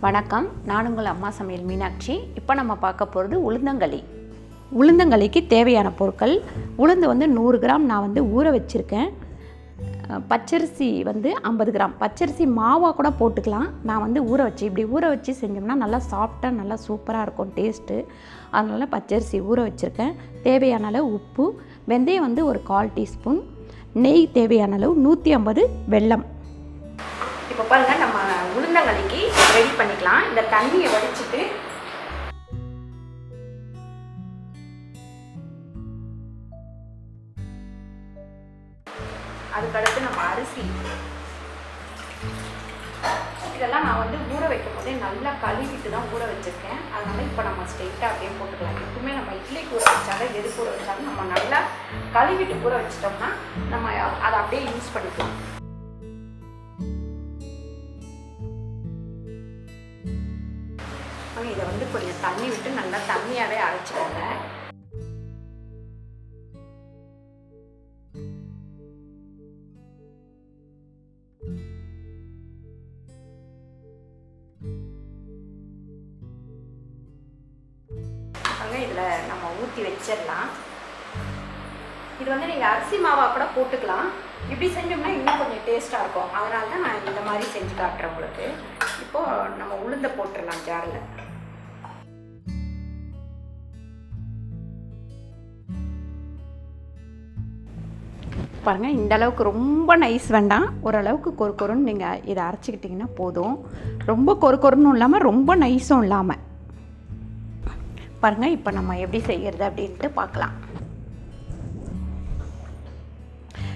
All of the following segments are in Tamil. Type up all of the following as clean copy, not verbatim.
வணக்கம், நான் உங்கள் அம்மா சமையல் மீனாட்சி. இப்போ நம்ம பார்க்க போகிறது உளுந்தங்களி. உளுந்தங்களிக்கு தேவையான பொருட்கள்: உளுந்து 100 கிராம் நான் ஊற வச்சுருக்கேன். பச்சரிசி 50 கிராம். பச்சரிசி மாவாக கூட போட்டுக்கலாம். நான் ஊற வச்சு இப்படி ஊற வச்சு செஞ்சோம்னா நல்லா சாஃப்டாக நல்லா சூப்பராக இருக்கும் டேஸ்ட்டு. அதனால் பச்சரிசி ஊற வச்சுருக்கேன். தேவையான அளவு உப்பு, வெந்தயம் ஒரு 1/4 டீஸ்பூன், நெய் தேவையான அளவு, 150 வெல்லம். இப்போ பாருங்கள், நம்ம உளுந்தங்களிக்கு ரெடி பண்ணிக்கலாம். இந்த தண்ணியை வடிச்சிட்டு அதுக்கடுத்து நம்ம அரிசி இதெல்லாம் நான் ஊற வைக்கும் போதே நல்லா கழுவிட்டு தான் ஊற வச்சுருக்கேன். அதனால் இப்போ நம்ம ஸ்ட்ரெயிட்டாக அப்படியே போட்டுக்கலாம். எப்பவுமே நம்ம இட்லிக்கு ஊற வச்சாலும் எதுக்கு ஊற வச்சாலும் நம்ம நல்லா கழுவிட்டு ஊற வச்சிட்டோம்னா நம்ம அதை அப்படியே யூஸ் பண்ணிக்கலாம். இதை கொஞ்சம் தண்ணி விட்டு நல்லா தண்ணியாகவே அரைச்சிக்கோங்க. இதில் நம்ம ஊற்றி வச்சிடலாம். இது நீங்கள் அரிசி மாவாக கூட போட்டுக்கலாம். இப்படி செஞ்சோம்னா இன்னும் கொஞ்சம் டேஸ்ட்டாக இருக்கும். அதனால தான் நான் இந்த மாதிரி செஞ்சு காட்டுறேன் உங்களுக்கு. இப்போது நம்ம உளுந்தை போட்டுடலாம் ஜாரில். பாருங்கள், இந்த அளவுக்கு ரொம்ப நைஸ் வேண்டாம். ஓரளவுக்கு கொறுன்னு நீங்கள் இதை அரைச்சிக்கிட்டிங்கன்னா போதும். ரொம்ப கொறுன்னு இல்லாமல் ரொம்ப நைஸும் இல்லாமல். பாருங்கள், இப்போ நம்ம எப்படி செய்கிறது அப்படின்ட்டு பார்க்கலாம்.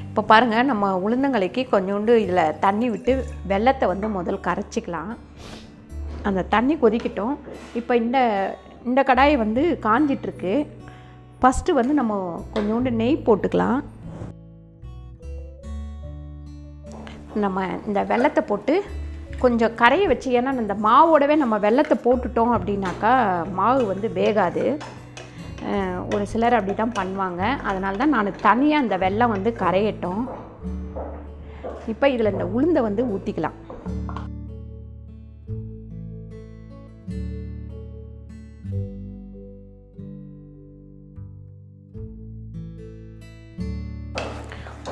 இப்போ பாருங்கள், நம்ம உளுந்தங்களிக்கு கொஞ்சோண்டு இதில் தண்ணி விட்டு வெல்லத்தை முதல் கரைச்சிக்கலாம். அந்த தண்ணி கொதிக்கட்டும். இப்போ இந்த கடாயை காஞ்சிட்ருக்கு. ஃபஸ்ட்டு நம்ம கொஞ்சோண்டு நெய் போட்டுக்கலாம். நம்ம இந்த வெல்லத்தை போட்டு கொஞ்சம் கரையை வச்சு, ஏன்னா இந்த மாவோடவே நம்ம வெல்லத்தை போட்டுட்டோம் அப்படின்னாக்கா மாவு வேகாது. ஒரு சிலர் அப்படி தான் பண்ணுவாங்க. அதனால தான் நான் தனியாக இந்த வெல்லம் கரையட்டும். இப்போ இதில் இந்த உளுந்தை ஊற்றிக்கலாம்.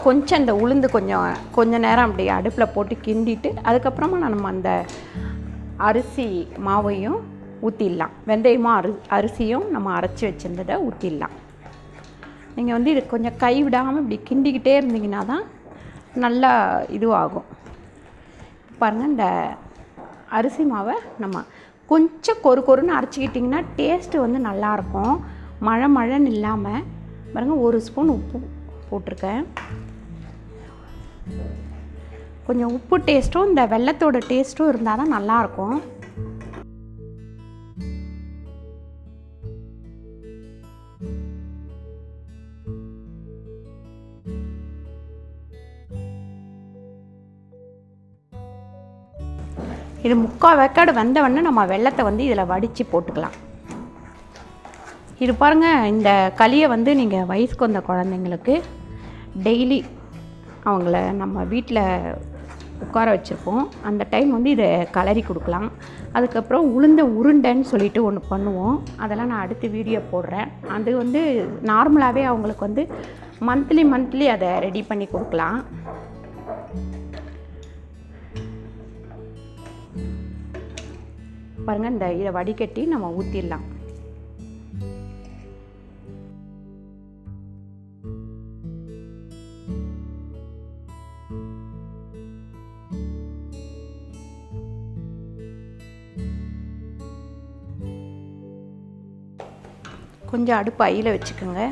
கொஞ்சம் இந்த உளுந்து கொஞ்சம் நேரம் அப்படி அடுப்பில் போட்டு கிண்டிட்டு அதுக்கப்புறமா நம்ம அந்த அரிசி மாவையும் ஊற்றிடலாம். வெந்தயமும் அரிசியும் நம்ம அரைச்சி வச்சுருந்ததை ஊற்றிடலாம். நீங்கள் இது கொஞ்சம் கை விடாமல் இப்படி கிண்டிக்கிட்டே இருந்தீங்கன்னா தான் நல்லா இதுவாகும். பாருங்கள், இந்த அரிசி மாவை நம்ம கொஞ்சம் கொறுன்னு அரைச்சிக்கிட்டிங்கன்னா டேஸ்ட்டு நல்லாயிருக்கும். மழைன்னு இல்லாமல். பாருங்கள், 1 ஸ்பூன் உப்பு போட்டிருக்கேன். கொஞ்சம் உப்பு டேஸ்ட்டும் இந்த வெல்லத்தோட டேஸ்ட்டும் இருந்தால் தான் நல்லாயிருக்கும். இது 3/4 வேக்காடு வெந்தவொடனே நம்ம வெல்லத்தை இதில் வடித்து போட்டுக்கலாம். இது பாருங்கள், இந்த களியை நீங்கள் வயசுக்கு வந்த குழந்தைங்களுக்கு டெய்லி அவங்கள நம்ம வீட்டில் உட்கார வச்சுருப்போம். அந்த டைம் இதை கலரி கொடுக்கலாம். அதுக்கப்புறம் உளுந்த உருண்டைன்னு சொல்லிட்டு ஒன்று பண்ணுவோம். அதெல்லாம் நான் அடுத்த வீடியோ போடுறேன். அது நார்மலாகவே அவங்களுக்கு மந்த்லி அதை ரெடி பண்ணி கொடுக்கலாம். பாருங்கள், இதை வடிகட்டி நம்ம ஊற்றிடலாம். கொஞ்சம் அடுப்பு ஐயில் வச்சுக்கோங்க.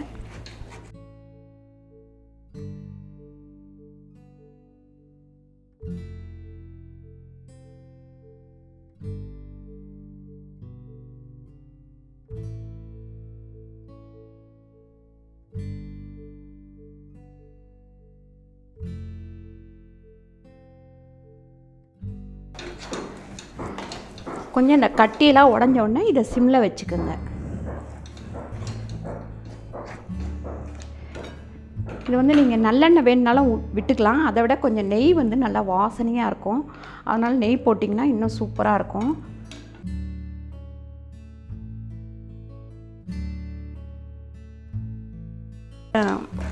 கொஞ்சம் இந்த கட்டியெல்லாம் உடஞ்ச உடனே இதை சிம்மில் வச்சுக்கோங்க. இது நீங்கள் நல்லெண்ணெய் வேணுனாலும் விட்டுக்கலாம். அதை விட கொஞ்சம் நெய் நல்லா வாசனையாக இருக்கும். அதனால் நெய் போட்டிங்கன்னா இன்னும் சூப்பராக இருக்கும்.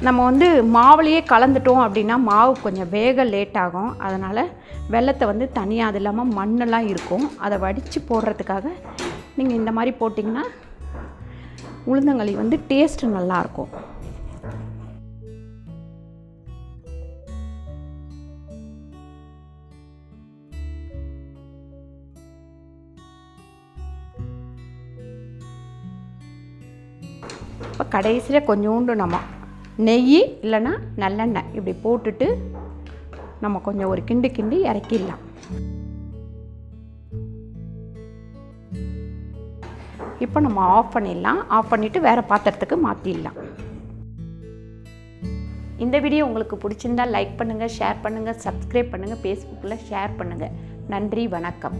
நம்ம வந்து மாவுலேயே கலந்துட்டோம் அப்படின்னா மாவு கொஞ்சம் வேக லேட் ஆகும். அதனால் வெல்லத்தை வந்து தனியாக, அது இல்லாமல் மண்ணெல்லாம் இருக்கும், அதை வடித்து போடுறதுக்காக நீங்கள் இந்த மாதிரி போட்டிங்கன்னா உளுந்தங்களி வந்து டேஸ்ட்டு நல்லாயிருக்கும். இப்போ கடைசியில் கொஞ்சோண்டு நம்ம நெய் இல்லைன்னா நல்லெண்ணெய் இப்படி போட்டுட்டு நம்ம கொஞ்சம் ஒரு கிண்டு கிண்டி இறக்கிடலாம். இப்போ நம்ம ஆஃப் பண்ணிடலாம். ஆஃப் பண்ணிவிட்டு வேறு பாத்திரத்துக்கு மாற்றிடலாம். இந்த வீடியோ உங்களுக்கு பிடிச்சிருந்தால் லைக் பண்ணுங்கள், ஷேர் பண்ணுங்கள், சப்ஸ்கிரைப் பண்ணுங்கள், ஃபேஸ்புக்கில் ஷேர் பண்ணுங்கள். நன்றி, வணக்கம்.